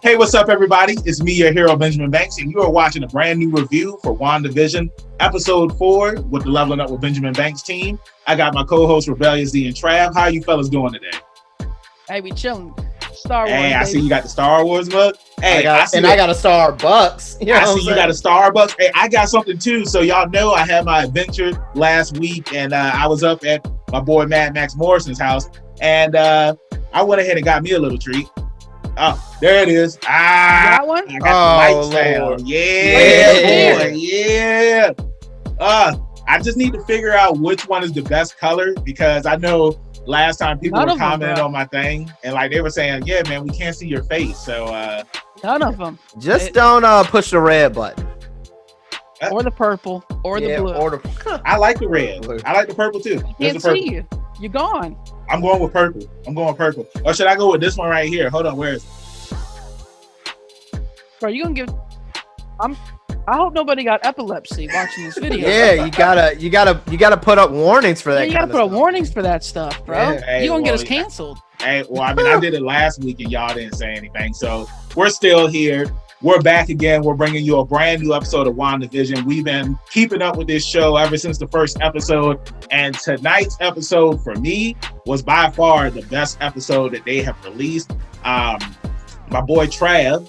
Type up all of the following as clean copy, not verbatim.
Hey, what's up, everybody? It's me, your hero, Benjamin Banks, and you are watching a brand new review for Wandavison, episode 4 with the Leveling Up with Benjamin Banks team. I got my co-hosts, Rebellious D and Trav. How you fellas doing today? Hey, we chilling. Star Wars. Hey, I baby. see you got the Star Wars mug. Hey, I got a Starbucks. You know I see you got a Starbucks. Hey, I got something too. So y'all know I had my adventure last week, and I was up at my boy Mad Max Morrison's house, and I went ahead and got me a little treat. Oh, there it is. You got one? I got the lights down. Yeah, boy. Yeah. I just need to figure out which one is the best color, because I know last time people were commenting on my thing, and like they were saying, yeah, man, we can't see your face. So none of them. Just don't push the red button. Or the purple. Or the blue. I like the red. I like the purple too. Can't see you. You're gone. I'm going with purple. Or should I go with this one right here? Hold on, where is it? Bro, you gonna give I hope nobody got epilepsy watching this video. Yeah, you gotta put up warnings for that. You gotta put up warnings for that stuff, bro. Yeah. Hey, you gonna get us canceled. Hey, well, I mean, I did it last week and y'all didn't say anything. So we're still here. We're back again. We're bringing you a brand new episode of WandaVision. We've been keeping up with this show ever since the first episode. And tonight's episode for me was by far the best episode that they have released. My boy Trav,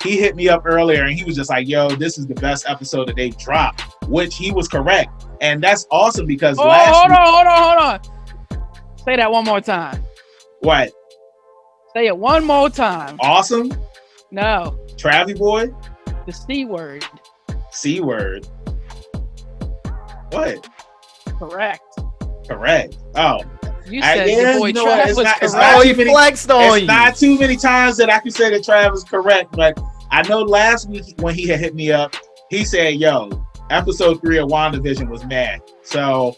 he hit me up earlier and he was just like, yo, this is the best episode that they've dropped, which he was correct. And that's awesome because hold on. Say that one more time. What? Say it one more time. Awesome? No. Travy boy? The C word. C word. What? Correct. Oh. You said your boy Trav was correct. He flexed on you. It's not too many times that I can say that Trav is correct, but I know last week when he had hit me up, he said, yo, episode 3 of WandaVision was mad. So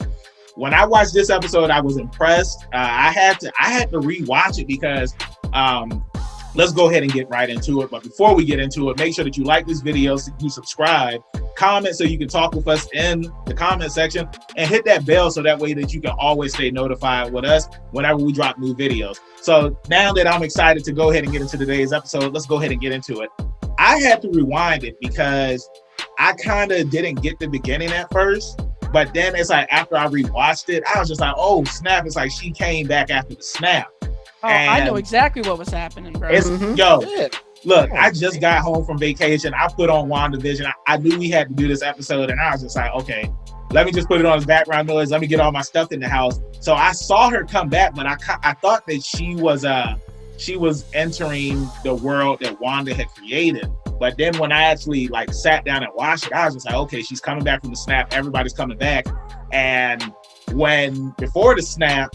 when I watched this episode, I was impressed. I had to rewatch it because let's go ahead and get right into it. But before we get into it, make sure that you like this video, so you subscribe, comment so you can talk with us in the comment section, and hit that bell so that way that you can always stay notified with us whenever we drop new videos. So now that I'm excited to go ahead and get into today's episode, let's go ahead and get into it. I had to rewind it because I kind of didn't get the beginning at first. But then it's like after I rewatched it, I was just like, oh, snap. It's like she came back after the snap. Oh, I know exactly what was happening, bro. Look, I just got home from vacation. I put on WandaVision. I knew we had to do this episode, and I was just like, okay, let me just put it on as background noise. Let me get all my stuff in the house. So I saw her come back, but I thought that she was entering the world that Wanda had created. But then when I actually like sat down and watched it, I was just like, okay, she's coming back from the snap. Everybody's coming back. And before the snap,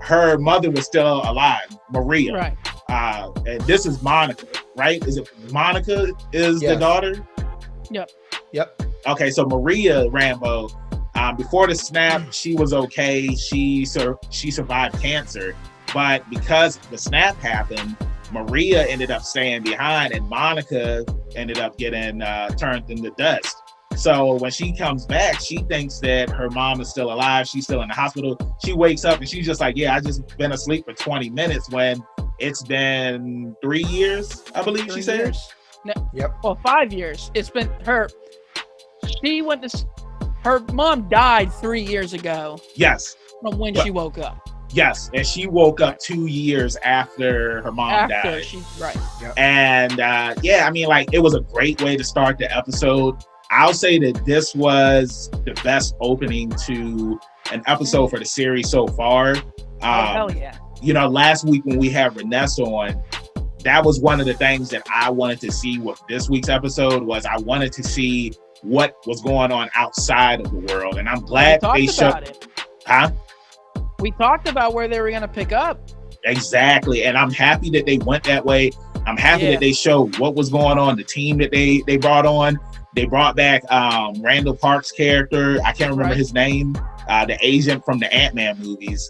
her mother was still alive, Maria. Right. And this is Monica, right? Is it Monica is the daughter? Yep. Okay, so Maria Rambo, before the snap, she was okay. She survived cancer. But because the snap happened, Maria ended up staying behind and Monica ended up getting turned into dust. So when she comes back, she thinks that her mom is still alive. She's still in the hospital. She wakes up and she's just like, yeah, I just been asleep for 20 minutes when it's been 3 years, I believe she said. No, well, 5 years. It's been her mom died 3 years ago. Yes. From when she woke up. Yes, and she woke up 2 years after her mom died. Right. Yep. And I mean, like, it was a great way to start the episode. I'll say that this was the best opening to an episode for the series so far. Hell yeah. You know, last week when we had Renessa on, that was one of the things that I wanted to see with this week's episode was I wanted to see what was going on outside of the world. And I'm glad they showed it. Huh? We talked about where they were going to pick up. Exactly. And I'm happy that they went that way. I'm happy that they showed what was going on, the team that they brought on. They brought back Randall Park's character. I can't remember his name. The agent from the Ant-Man movies.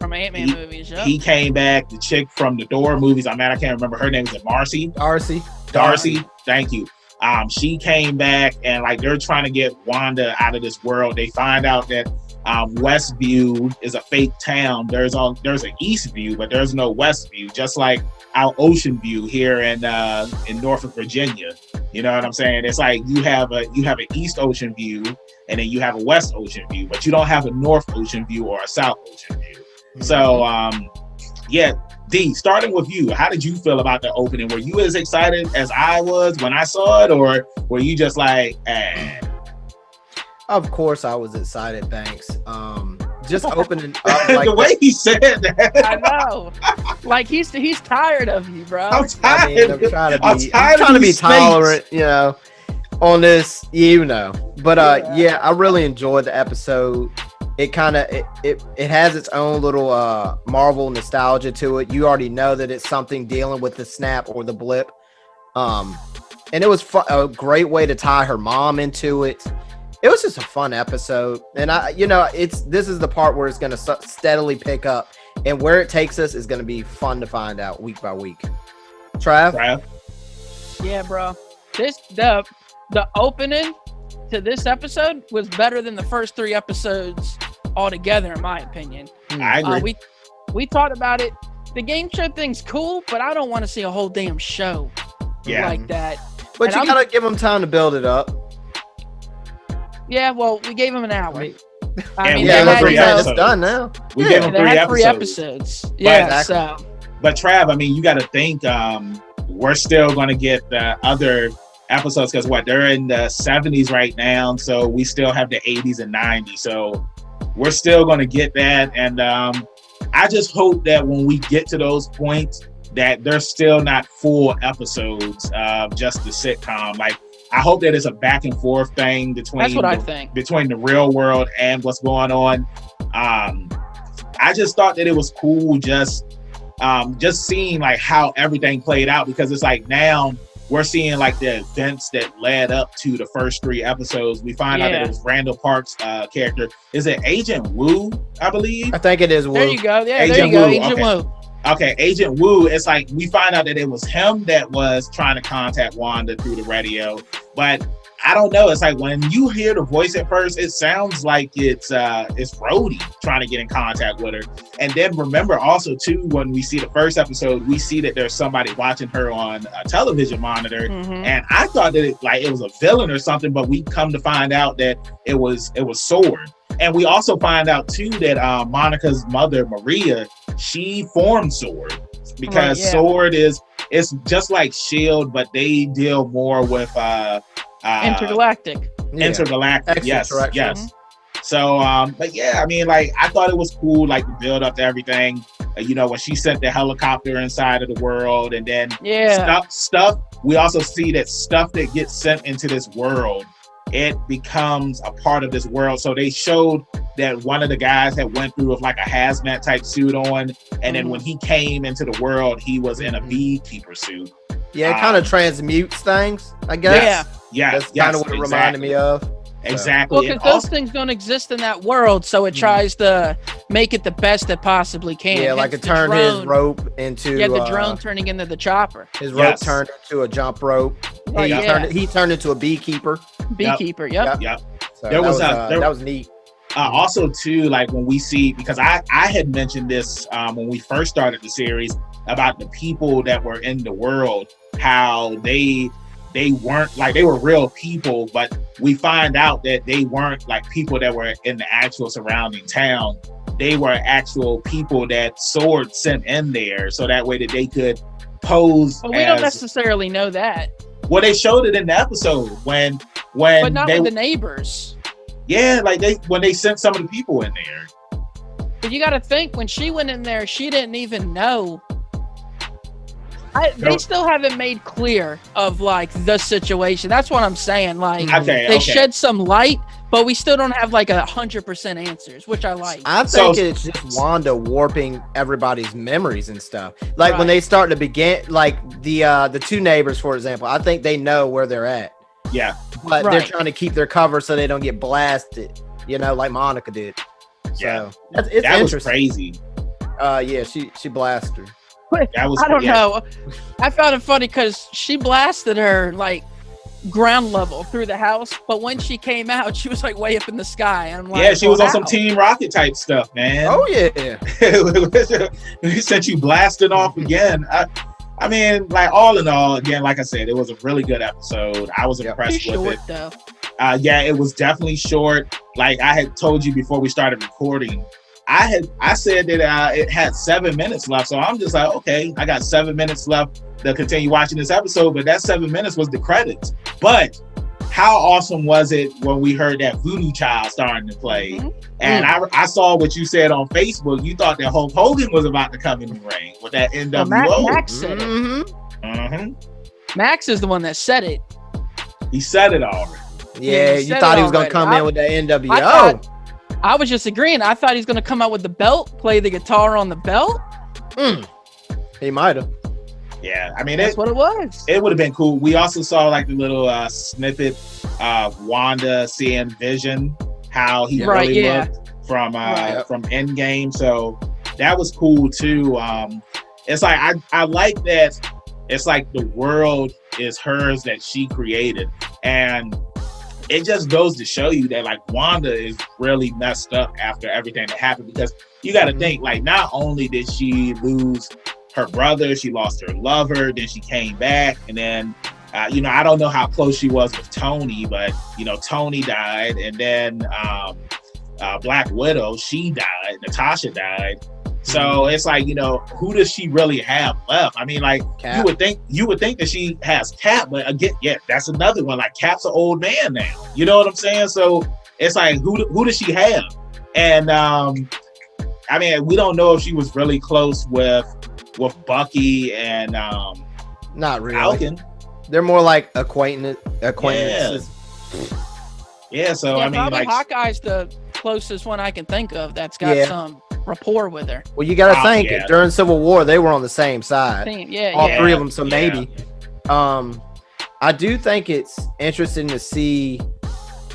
He came back. The chick from the Thor movies. I can't remember her name. Is it Marcy? Darcy. Thank you. She came back and like they're trying to get Wanda out of this world. They find out that Westview is a fake town. There's an East View, but there's no Westview. Just like our Ocean View here in Norfolk, Virginia. You know what I'm saying? It's like you have an East Ocean View, and then you have a West Ocean View, but you don't have a North Ocean View or a South Ocean View. Mm-hmm. So, yeah. D, starting with you, how did you feel about the opening? Were you as excited as I was when I saw it, or were you just like, eh? Of course, I was excited. Thanks. Just opening up like the way he said that. I know. Like he's tired of you, bro. I'm tired. I'm trying to be tolerant, you know, on this, you know. But yeah, I really enjoyed the episode. It kind of it has its own little Marvel nostalgia to it. You already know that it's something dealing with the snap or the blip. And it was a great way to tie her mom into it. It was just a fun episode, and this is the part where it's going to steadily pick up, and where it takes us is going to be fun to find out week by week. Trav? Yeah, bro. The opening to this episode was better than the first 3 episodes altogether, in my opinion. I agree. We talked about it. The game show thing's cool, but I don't want to see a whole damn show like that. But you gotta give them time to build it up. Yeah, well, we gave them an hour. I mean, it's done now. We gave them 3 episodes. Yeah, exactly. But Trav, I mean, you got to think we're still going to get the other episodes because they're in the 70s right now, so we still have the 80s and 90s. So we're still going to get that, and I just hope that when we get to those points, that they're still not full episodes of just the sitcom. Like, I hope that it's a back and forth thing between the real world and what's going on. I just thought that it was cool just seeing like how everything played out, because it's like now we're seeing like the events that led up to the first 3 episodes. We find out that it was Randall Park's character. Is it Agent Wu, I believe? I think it is Wu. There you go. Yeah, Agent Wu. Agent Wu. Okay, Agent Wu, it's like we find out that it was him that was trying to contact Wanda through the radio. But I don't know. It's like when you hear the voice at first, it sounds like it's Rhodey trying to get in contact with her. And then remember also too, when we see the first episode, we see that there's somebody watching her on a television monitor. Mm-hmm. And I thought that it was a villain or something, but we come to find out that it was Sword. And we also find out too that Monica's mother, Maria, she formed Sword, because Sword it's just like S.H.I.E.L.D., but they deal more with intergalactic. Intergalactic, yes. Mm-hmm. So, but yeah, I mean, like, I thought it was cool, like, the build up to everything. When she sent the helicopter inside of the world, and then stuff. We also see that stuff that gets sent into this world, it becomes a part of this world. So they showed that one of the guys had went through with like a hazmat type suit on, and then when he came into the world, he was in a beekeeper suit. Yeah, it kind of transmutes things, I guess. Yeah, that's kind of what it reminded me of. Exactly. Well, because those things don't exist in that world, so it tries to make it the best it possibly can. Yeah, like it turned his rope into... Yeah, the drone turning into the chopper. His rope turned into a jump rope. He turned into a beekeeper. Beekeeper, yep. So that was neat. Also, too, like when we see... Because I had mentioned this when we first started the series about the people that were in the world, how they weren't like, they were real people, but we find out that they weren't like people that were in the actual surrounding town. They were actual people that Sword sent in there so that way that they could pose. But we don't necessarily know that. Well, they showed it in the episode when but not with the neighbors. Yeah, like when they sent some of the people in there. But you got to think, when she went in there, she didn't even know. They still haven't made clear of like the situation. That's what I'm saying. Like they shed some light, but we still don't have like 100% answers, which I like. I think it's just Wanda warping everybody's memories and stuff. Like when they start to begin, like the 2 neighbors, for example, I think they know where they're at. Yeah, but they're trying to keep their cover so they don't get blasted. Like Monica did. So that was crazy. Yeah, she blasted her. I don't know. I found it funny because she blasted her like ground level through the house, but when she came out, she was like way up in the sky. And I'm like, Yeah, she was on some how? Team Rocket type stuff, man. Oh yeah. He sent you blasting off again. I mean, like all in all, again, like I said, it was a really good episode. I was impressed Too with short, it. though. Yeah, it was definitely short. Like I had told you before we started recording, I said that it had 7 minutes left. So I'm just like, okay, I got 7 minutes left to continue watching this episode. But that 7 minutes was the credits. But how awesome was it when we heard that Voodoo Child starting to play? Mm-hmm. And I saw what you said on Facebook. You thought that Hulk Hogan was about to come in the ring with that NWO. Well, Max said it. Mm-hmm. Max is the one that said it. He said it already. Yeah, you thought he was going to come in with the NWO. I was just agreeing. I thought he's going to come out with the belt, play the guitar on the belt. He might have. Yeah, I mean, that's what it was. It would have been cool. We also saw like the little snippet of Wanda seeing Vision, how he really looked from Endgame. So that was cool too. It's like I like that. It's like the world is hers that she created, and it just goes to show you that like Wanda is really messed up after everything that happened, because you got to think like not only did she lose her brother, she lost her lover, then she came back, and then I don't know how close she was with Tony, but Tony died, and then Black Widow, she died, Natasha died. So it's like, who does she really have left? I mean, like Cap. you would think that she has Cap, but again, yeah, that's another one. Like Cap's an old man now. You know what I'm saying? So it's like, who does she have? And I mean, we don't know if she was really close with Bucky and not really. Falcon. They're more like acquaintances. Yeah. So I mean, probably like Hawkeye's the closest one I can think of that's got some rapport with her. Well, you got to think during Civil War they were on the same side. All three of them. So maybe. I do think it's interesting to see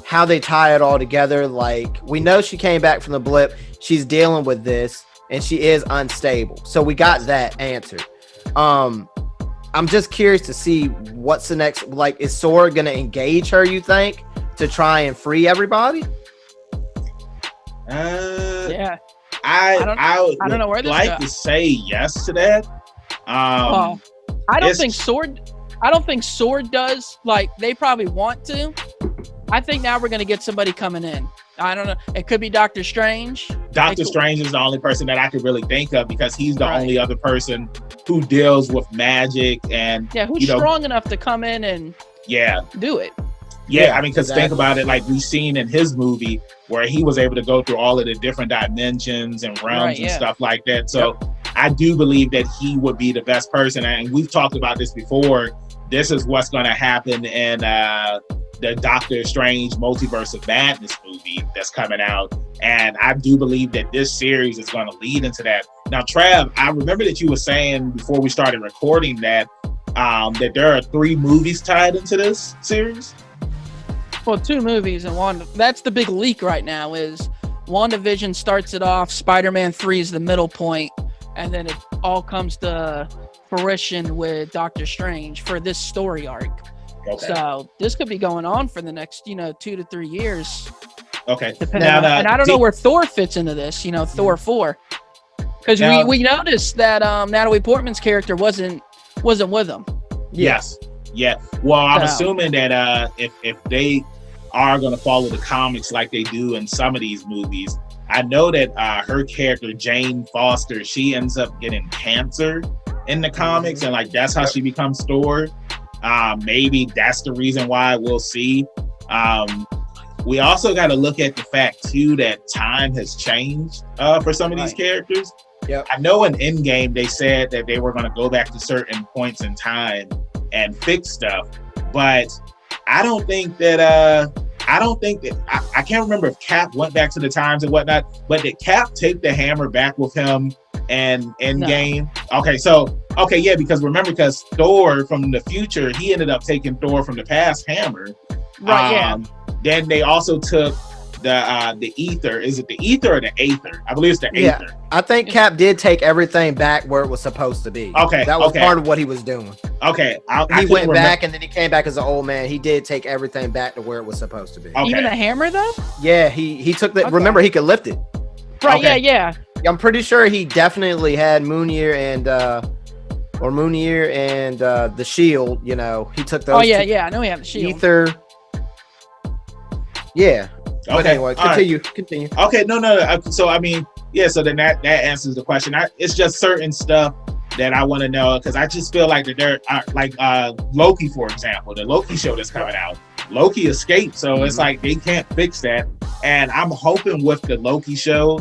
how they tie it all together. Like we know she came back from the blip. She's dealing with this, and she is unstable. So we got that answered. I'm just curious to see what's the next. Like, is Sword going to engage her? You think to try and free everybody? Yeah. I don't know where this like to say yes to that. I don't think Sword does. Like they probably want to. I think now we're gonna get somebody coming in. I don't know. It could be Doctor Strange. Doctor Strange is the only person that I could really think of, because he's the only other person who deals with magic and who's strong enough to come in and do it. Yeah, I mean, because think about it, like we've seen in his movie where he was able to go through all of the different dimensions and realms and stuff like that. So I do believe that he would be the best person. And we've talked about this before. This is what's going to happen in the Doctor Strange Multiverse of Madness movie that's coming out. And I do believe that this series is going to lead into that. Now, Trav, I remember that you were saying before we started recording that there are 3 movies tied into this series. Well, 2 movies and one. That's the big leak right now. Is WandaVision starts it off. Spider-Man 3 is the middle point, and then it all comes to fruition with Doctor Strange for this story arc. Okay. So this could be going on for the next, 2 to 3 years. Okay. And I don't know where Thor fits into this. Thor 4, because we noticed that Natalie Portman's character wasn't with him. Yes. Yeah. Well, I'm assuming that if they are going to follow the comics like they do in some of these movies, I know that her character Jane Foster, she ends up getting cancer in the comics, and like that's how she becomes Thor. Maybe that's the reason why. We'll see. We also got to look at the fact too that time has changed for some of these characters. Yeah. I know in Endgame they said that they were going to go back to certain points in time and fix stuff, but I don't think that I can't remember if Cap went back to the times and whatnot, but did Cap take the hammer back with him and Endgame? No. Okay, because Thor from the future, he ended up taking Thor from the past hammer. Right. Then they also took the ether. Is it the ether or the aether? I believe it's the Yeah. aether. I think Cap did take everything back where it was supposed to be. Okay, that was okay. part of what he was doing. Okay, I He couldn't went back and then he came back as an old man. He did take everything back to where it was supposed to be. Okay. Even the hammer, though? Yeah, he took the. Okay. Remember, he could lift it. Right, Okay. yeah. I'm pretty sure he definitely had Moonir and the shield. You know, he took those. Oh, yeah, two- yeah. I know he had the shield. Ether. Yeah. But Okay, anyway, all right. continue. Okay, no. So I mean, yeah. So then that answers the question. It's just certain stuff that I want to know because I just feel like that there are like Loki, for example, the Loki show that's coming out. Loki escaped, so it's like they can't fix that. And I'm hoping with the Loki show,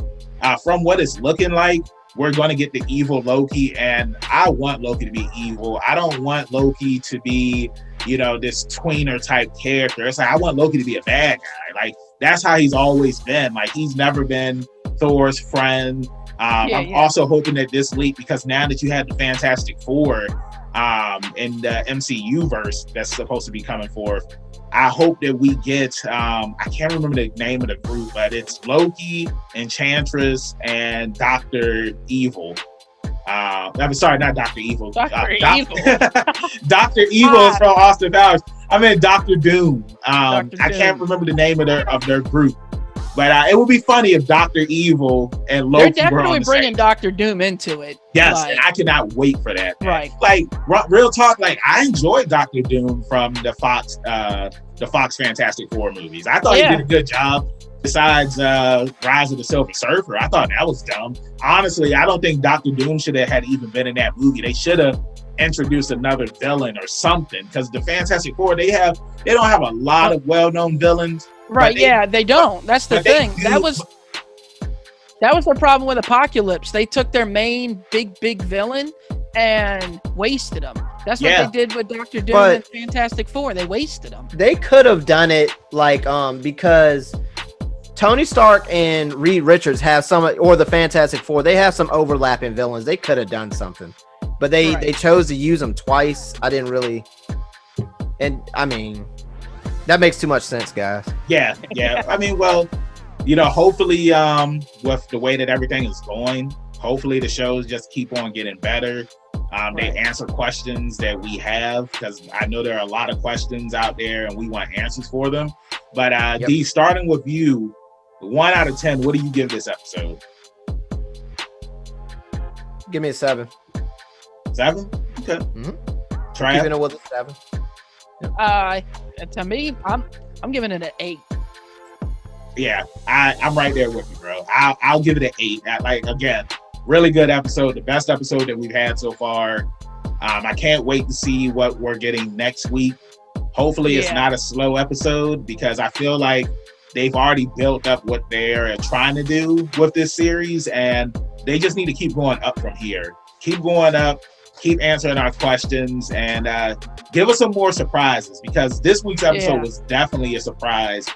from what it's looking like, we're going to get the evil Loki, and I want Loki to be evil. I don't want Loki to be, this tweener type character. It's like I want Loki to be a bad guy. Like that's how he's always been. Like he's never been Thor's friend. I'm also hoping that this leak, because now that you have the Fantastic Four in the MCU verse that's supposed to be coming forth, I hope that we get, I can't remember the name of the group, but it's Loki, Enchantress, and Dr. Evil. I'm sorry, not Dr. Evil. Dr. Evil. Dr. Evil is from Austin Powers. I meant Dr. Doom. I Doom. can't remember the name of their group. But it would be funny if Dr. Evil and Loki They're were on definitely the bringing same. Dr. Doom into it. Yes, Like, and I cannot wait for that. Right. Like real talk, like I enjoyed Dr. Doom from the Fox Fantastic Four movies. I thought he did a good job. Besides Rise of the Silver Surfer, I thought that was dumb. Honestly, I don't think Dr. Doom should have had even been in that movie. They should have introduced another villain or something, because the Fantastic Four, they don't have a lot of well-known villains. Right, they don't. That's the thing. That was their problem with Apocalypse. They took their main big villain and wasted him. That's what they did with Dr. Doom and Fantastic Four. They wasted him. They could have done it like because Tony Stark and Reed Richards have or the Fantastic Four, they have some overlapping villains. They could have done something, but they chose to use them twice. I didn't really, and I mean, that makes too much sense, guys. Yeah. I mean, well, hopefully, with the way that everything is going, hopefully the shows just keep on getting better. They answer questions that we have, because I know there are a lot of questions out there and we want answers for them. But D, starting with you, 1 out of 10, what do you give this episode? Give me a 7. 7? Okay. Mm-hmm. Trav? Giving it with a 7. To me, I'm giving it an 8. Yeah, I'm right there with you, bro. I'll give it an 8. Again, really good episode, the best episode that we've had so far. I can't wait to see what we're getting next week. Hopefully it's not a slow episode, because I feel like they've already built up what they're trying to do with this series, and they just need to keep going up from here. Keep going up, keep answering our questions, and give us some more surprises, because this week's episode was definitely a surprise.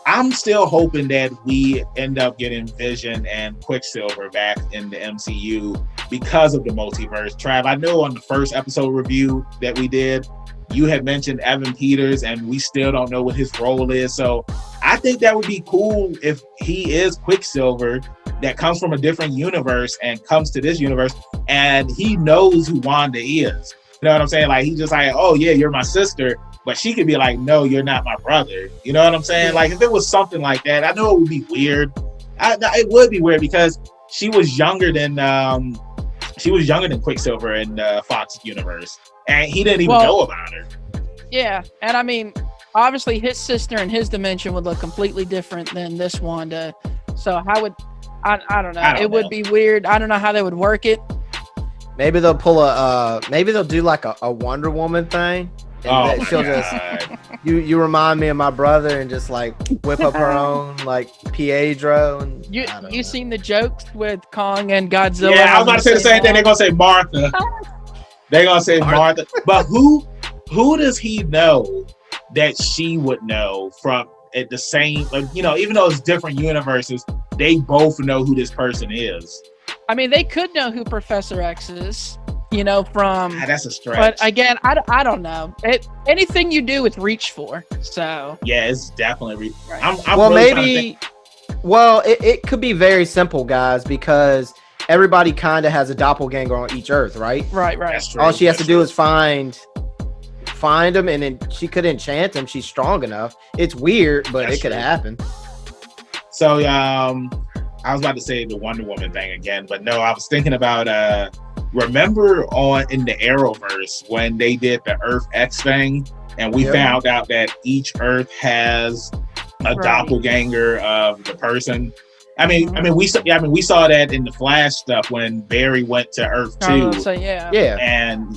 I'm still hoping that we end up getting Vision and Quicksilver back in the MCU because of the multiverse. Trav, I know on the first episode review that we did, you had mentioned Evan Peters, and we still don't know what his role is. So I think that would be cool if he is Quicksilver that comes from a different universe and comes to this universe, and he knows who Wanda is. You know what I'm saying? Like, he's just like, oh yeah, you're my sister. But she could be like, no, you're not my brother. You know what I'm saying? Like, if it was something like that, I know it would be weird. It would be weird, because she was younger than Quicksilver in the Fox universe, and he didn't even know about her. Yeah, and I mean, obviously his sister in his dimension would look completely different than this Wanda. So how would I don't know. It would be weird. I don't know how they would work it. Maybe they'll maybe they'll do like a Wonder Woman thing. And she'll just you remind me of my brother, and just like whip up her own like Pietro. And you seen the jokes with Kong and Godzilla? Yeah, I was about to say the same thing. They're gonna say Martha. They're gonna say Martha. But who does he know that she would know from the same? Even though it's different universes, they both know who this person is. I mean, they could know who Professor X is. from. That's a stretch. But again, I don't know. Anything you do, it's reach for. So yeah, it's definitely. Right. I'm Well, really maybe. Well, it could be very simple, guys, because everybody kind of has a doppelganger on each Earth, right? Right. That's true. All she has That's to do true. is find them, and then she could enchant them. She's strong enough. It's weird, but That's it could true. happen. So I was about to say the Wonder Woman thing again, but no, I was thinking about remember in the Arrowverse when they did the Earth X thing, and we found out that each Earth has a doppelganger of the person. I mean, we saw that in the Flash stuff when Barry went to Earth 2. So yeah. And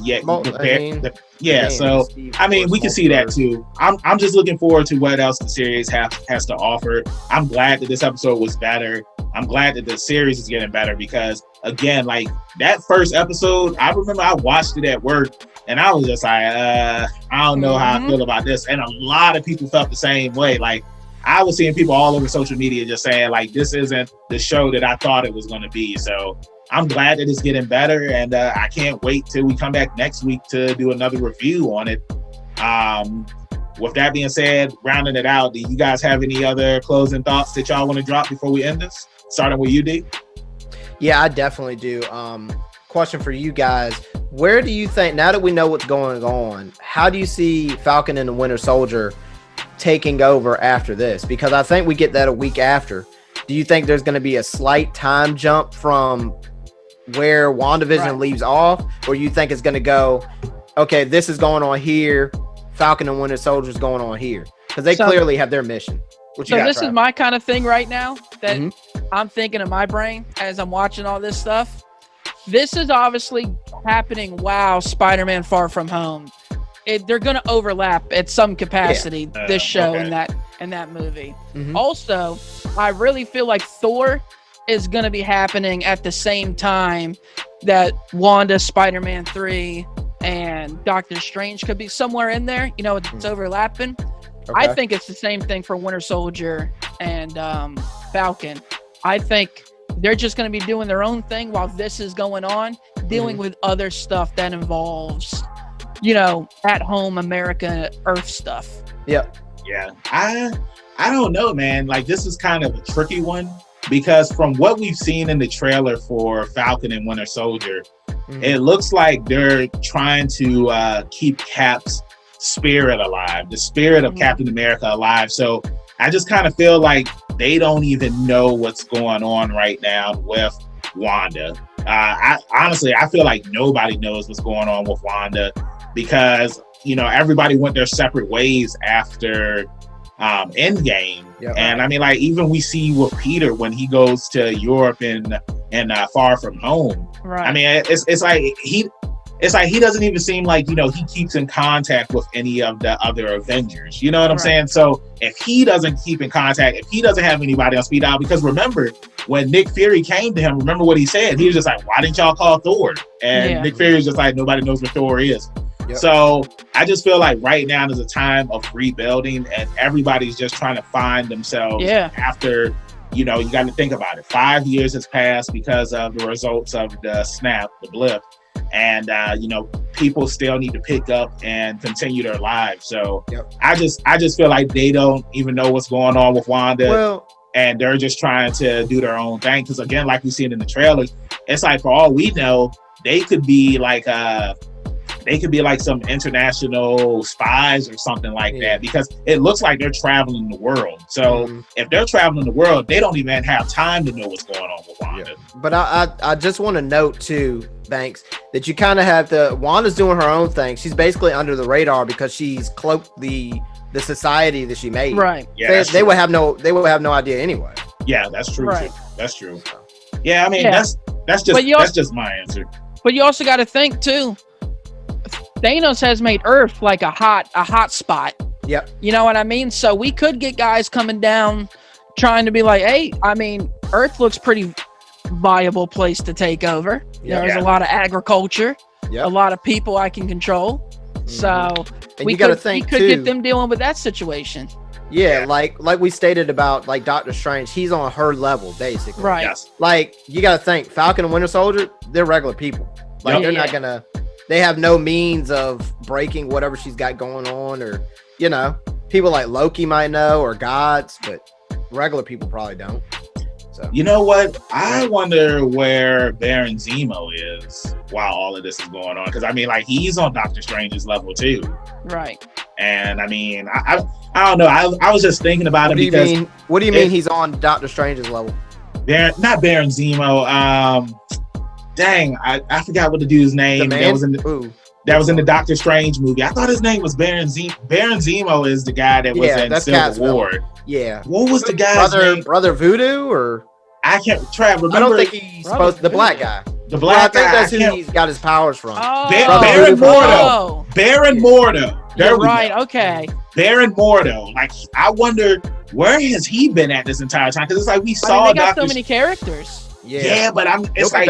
Man, so Steve we can see that too. I'm just looking forward to what else the series has to offer. I'm glad that this episode was better. I'm glad that the series is getting better because again, like that first episode, I remember I watched it at work and I was just like, I don't know how I feel about this. And a lot of people felt the same way. Like I was seeing people all over social media just saying like, this isn't the show that I thought it was going to be. So I'm glad that it's getting better, and I can't wait till we come back next week to do another review on it. With that being said, rounding it out, do you guys have any other closing thoughts that y'all want to drop before we end this? Starting with you, D? Yeah, I definitely do. Question for you guys. Where do you think, now that we know what's going on, how do you see Falcon and the Winter Soldier taking over after this? Because I think we get that a week after. Do you think there's going to be a slight time jump from where WandaVision leaves off, or you think it's going to go, okay, this is going on here, Falcon and Winter Soldier is going on here? Because they clearly have their mission. So this is my kind of thing right now that I'm thinking in my brain as I'm watching all this stuff. This is obviously happening while Spider-Man Far From Home. They're going to overlap at some capacity, this show and that movie. Also, I really feel like Thor is going to be happening at the same time that Wanda, Spider-Man 3, and Doctor Strange could be somewhere in there. It's overlapping. Okay. I think it's the same thing for Winter Soldier and Falcon. I think they're just going to be doing their own thing while this is going on, dealing with other stuff that involves, at home America Earth stuff. Yep. Yeah. I don't know, man. Like, this is kind of a tricky one because from what we've seen in the trailer for Falcon and Winter Soldier, it looks like they're trying to keep Cap's spirit alive, the spirit of Captain America alive. So I just kind of feel like they don't even know what's going on right now with Wanda. I feel like nobody knows what's going on with Wanda because, everybody went their separate ways after Endgame. Yep. And I mean, like, even we see with Peter when he goes to Europe and Far From Home. Right. I mean, it's like he doesn't even seem like, he keeps in contact with any of the other Avengers. You know what I'm saying? So if he doesn't keep in contact, if he doesn't have anybody on speed dial, because remember when Nick Fury came to him, remember what he said? He was just like, why didn't y'all call Thor? And Nick Fury was just like, nobody knows where Thor is. Yep. So I just feel like right now is a time of rebuilding and everybody's just trying to find themselves after, you got to think about it. 5 years has passed because of the results of the snap, the blip. And, people still need to pick up and continue their lives. So I just feel like they don't even know what's going on with Wanda. And they're just trying to do their own thing. Because again, like we see it in the trailers, it's like, for all we know, they could be like some international spies or something like that, because it looks like they're traveling the world. So if they're traveling the world, they don't even have time to know what's going on with Wanda. But I just want to note too, Banks, that you kind of have Wanda's doing her own thing. She's basically under the radar because she's cloaked the society that she made. Right. Yeah, they would have no idea anyway. Yeah, that's true. Right. That's true. Yeah, I mean that's just my answer. But you also got to think too, Thanos has made Earth like a hot spot. Yep. You know what I mean? So we could get guys coming down trying to be like, hey, I mean, Earth looks pretty viable place to take over. There's a lot of agriculture, a lot of people I can control. So we could get them dealing with that situation. Yeah, like we stated about like Doctor Strange, he's on her level basically. Right. Yes. Like you got to think Falcon and Winter Soldier, they're regular people. Like they're not gonna. They have no means of breaking whatever she's got going on, or people like Loki might know, or gods, but regular people probably don't. So you know what? I wonder where Baron Zemo is while all of this is going on, because I mean, like he's on Doctor Strange's level too, right? And I mean, I don't know. I was just thinking about it because what do you mean he's on Doctor Strange's level? Not Baron Zemo. Dang, I forgot what the dude's name. That was in the Doctor Strange movie. I thought his name was Baron Zemo. Baron Zemo is the guy that was in Civil War. Yeah. What was the guy's name? Brother Voodoo, or I can't. Trav, remember? I don't think he's supposed to. The black guy. The black guy. I think that's who he's got his powers from. Oh. Baron Mordo. Baron Mordo. You're right. Okay. Baron Mordo. Like, I wonder where has he been at this entire time? Because it's like we saw. They got so many characters. Yeah, but it's like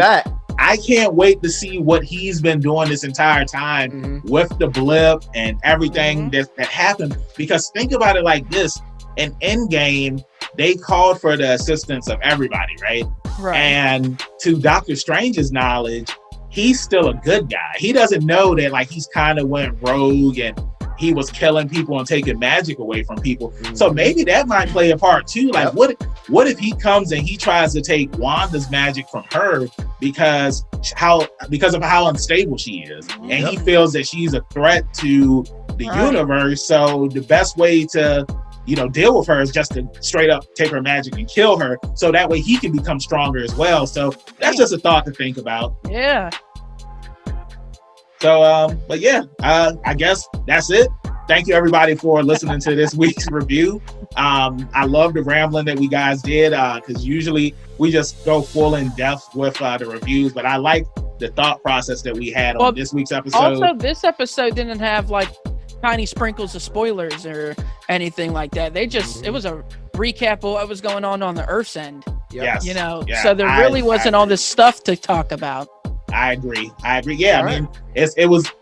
I can't wait to see what he's been doing this entire time with the blip and everything that happened. Because think about it like this: in Endgame, they called for the assistance of everybody, right? Right. And to Doctor Strange's knowledge, he's still a good guy. He doesn't know that like he's kind of went rogue and he was killing people and taking magic away from people. So maybe that might play a part too. Like what if he comes and he tries to take Wanda's magic from her because of how unstable she is, and he feels that she's a threat to the universe. So the best way to deal with her is just to straight up take her magic and kill her, so that way he can become stronger as well. So that's just a thought to think about. Yeah. So, but yeah, I guess that's it. Thank you everybody for listening to this week's review. I love the rambling that we guys did, because usually we just go full in depth with the reviews, but I like the thought process that we had on this week's episode. Also, this episode didn't have like tiny sprinkles of spoilers or anything like that. They just it was a recap of what was going on the Earth's end. Yes. So there really wasn't all this stuff to talk about. I agree. Yeah, I mean, it was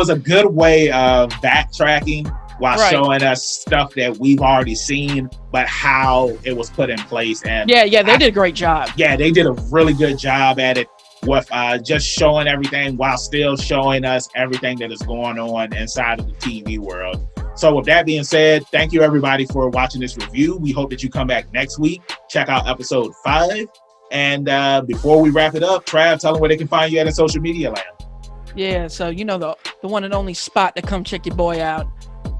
a good way of backtracking while showing us stuff that we've already seen, but how it was put in place. And they did a great job. Yeah, they did a really good job at it with just showing everything while still showing us everything that is going on inside of the TV world. So with that being said, thank you everybody for watching this review. We hope that you come back next week. Check out episode 5. And before we wrap it up, Trav, tell them where they can find you at in social media land. Yeah, so the one and only spot to come check your boy out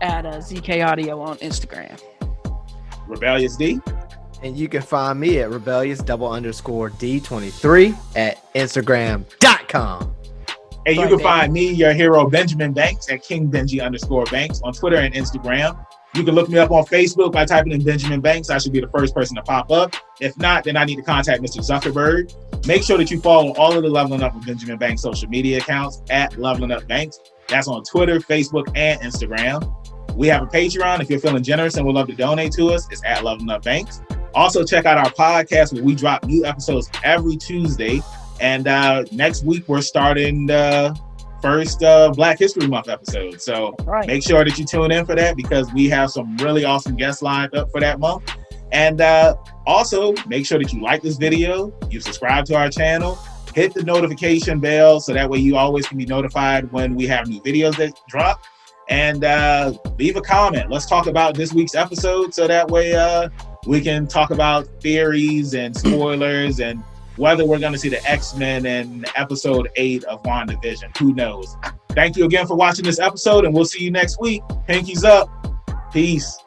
at ZK Audio on Instagram. Rebellious D. And you can find me at rebellious_D23 at Instagram.com. And you can find me, your hero, Benjamin Banks, at KingBenji_Banks on Twitter and Instagram. You can look me up on Facebook by typing in Benjamin Banks. I should be the first person to pop up. If not, then I need to contact Mr. Zuckerberg. Make sure that you follow all of the Leveling Up with Benjamin Banks social media accounts at Leveling Up Banks. That's on Twitter, Facebook, and Instagram. We have a Patreon. If you're feeling generous and would love to donate to us, it's at Leveling Up Banks. Also, check out our podcast where we drop new episodes every Tuesday. And next week, we're starting the first Black History Month episode. So make sure that you tune in for that, because we have some really awesome guests lined up for that month. And also make sure that you like this video, you subscribe to our channel, hit the notification bell so that way you always can be notified when we have new videos that drop. And leave a comment. Let's talk about this week's episode so that way we can talk about theories and spoilers and whether we're going to see the X-Men in episode 8 of WandaVision. Who knows? Thank you again for watching this episode, and we'll see you next week. Pinkies up. Peace.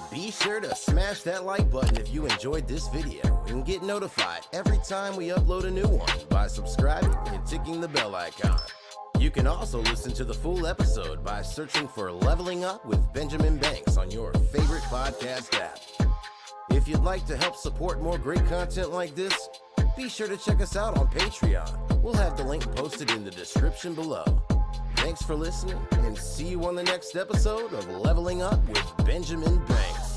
Be sure to smash that like button if you enjoyed this video and get notified every time we upload a new one by subscribing and ticking the bell icon. You can also listen to the full episode by searching for Leveling Up with Benjamin Banks on your favorite podcast app. If you'd like to help support more great content like this, be sure to check us out on Patreon. We'll have the link posted in the description below. Thanks for listening, and see you on the next episode of Leveling Up with Benjamin Banks.